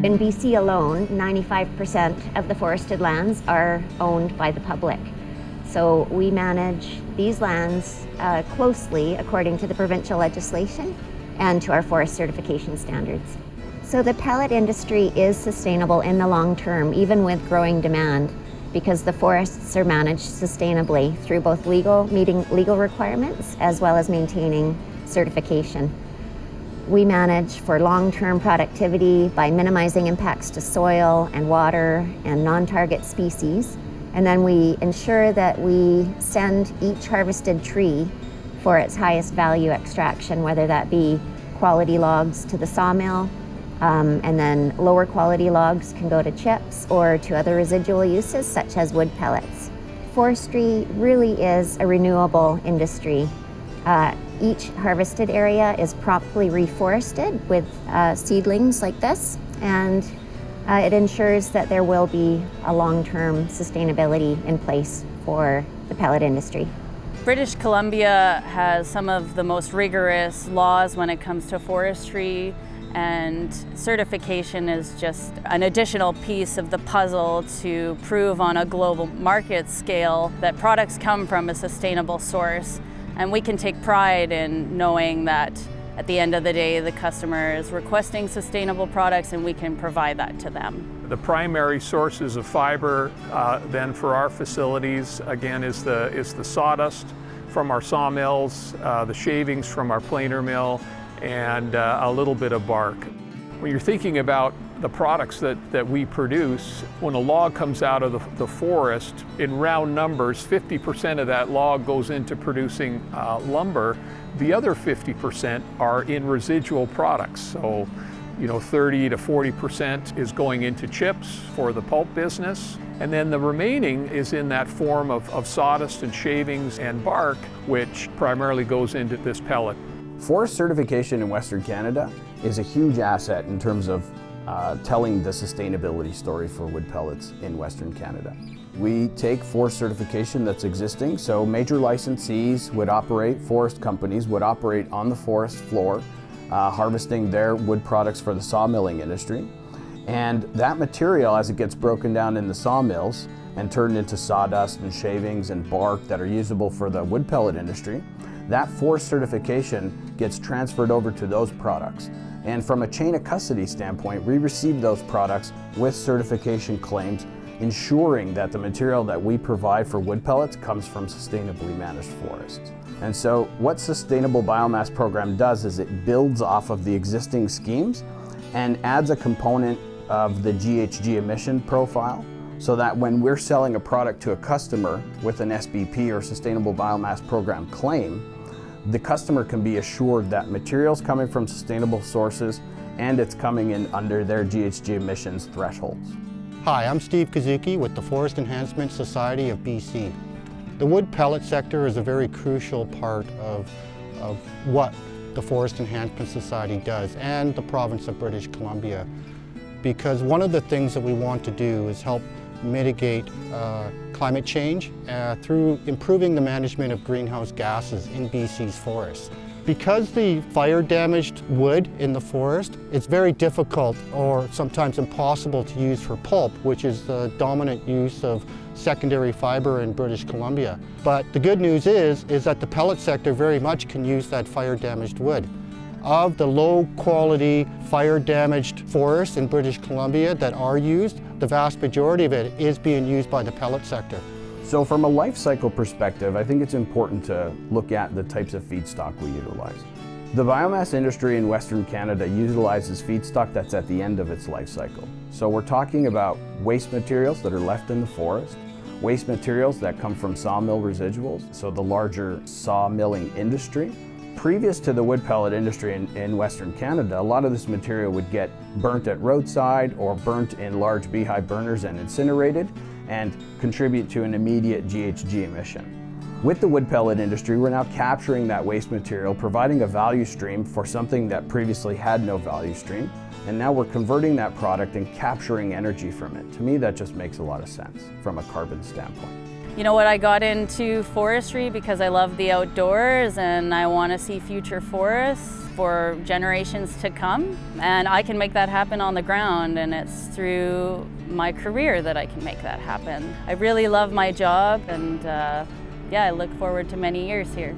In BC alone, 95% of the forested lands are owned by the public. So we manage these lands closely according to the provincial legislation and to our forest certification standards. So the pellet industry is sustainable in the long term, even with growing demand, because the forests are managed sustainably through both meeting legal requirements as well as maintaining certification. We manage for long-term productivity by minimizing impacts to soil and water and non-target species. And then we ensure that we send each harvested tree for its highest value extraction, whether that be quality logs to the sawmill, and then lower quality logs can go to chips or to other residual uses such as wood pellets. Forestry really is a renewable industry. Each harvested area is promptly reforested with seedlings like this, and it ensures that there will be a long-term sustainability in place for the pellet industry. British Columbia has some of the most rigorous laws when it comes to forestry, and certification is just an additional piece of the puzzle to prove on a global market scale that products come from a sustainable source. And we can take pride in knowing that at the end of the day, the customer is requesting sustainable products and we can provide that to them. The primary sources of fiber then for our facilities, again, is the sawdust from our sawmills, the shavings from our planer mill, and a little bit of bark. When you're thinking about the products that we produce, when a log comes out of the forest, in round numbers, 50% of that log goes into producing lumber. The other 50% are in residual products. So, 30 to 40% is going into chips for the pulp business. And then the remaining is in that form of sawdust and shavings and bark, which primarily goes into this pellet. Forest certification in Western Canada is a huge asset in terms of telling the sustainability story for wood pellets in Western Canada. We take forest certification that's existing, so major licensees would operate, forest companies would operate on the forest floor, harvesting their wood products for the sawmilling industry. And that material, as it gets broken down in the sawmills and turned into sawdust and shavings and bark that are usable for the wood pellet industry, that forest certification gets transferred over to those products. And from a chain of custody standpoint, we receive those products with certification claims, ensuring that the material that we provide for wood pellets comes from sustainably managed forests. And so what Sustainable Biomass Program does is it builds off of the existing schemes and adds a component of the GHG emission profile, so that when we're selling a product to a customer with an SBP or Sustainable Biomass Program claim, the customer can be assured that material's coming from sustainable sources and it's coming in under their GHG emissions thresholds. Hi, I'm Steve Kazuki with the Forest Enhancement Society of BC. The wood pellet sector is a very crucial part of what the Forest Enhancement Society does and the province of British Columbia, because one of the things that we want to do is help mitigate climate change through improving the management of greenhouse gases in BC's forests. Because the fire-damaged wood in the forest, it's very difficult or sometimes impossible to use for pulp, which is the dominant use of secondary fiber in British Columbia. But the good news is that the pellet sector very much can use that fire-damaged wood. Of the low-quality, fire-damaged forests in British Columbia that are used, the vast majority of it is being used by the pellet sector. So from a life cycle perspective, I think it's important to look at the types of feedstock we utilize. The biomass industry in Western Canada utilizes feedstock that's at the end of its life cycle. So we're talking about waste materials that are left in the forest, waste materials that come from sawmill residuals, so the larger sawmilling industry. Previous to the wood pellet industry in Western Canada, a lot of this material would get burnt at roadside or burnt in large beehive burners and incinerated and contribute to an immediate GHG emission. With the wood pellet industry, we're now capturing that waste material, providing a value stream for something that previously had no value stream, and now we're converting that product and capturing energy from it. To me, that just makes a lot of sense from a carbon standpoint. You know what, I got into forestry because I love the outdoors and I want to see future forests for generations to come. And I can make that happen on the ground, and it's through my career that I can make that happen. I really love my job, and yeah, I look forward to many years here.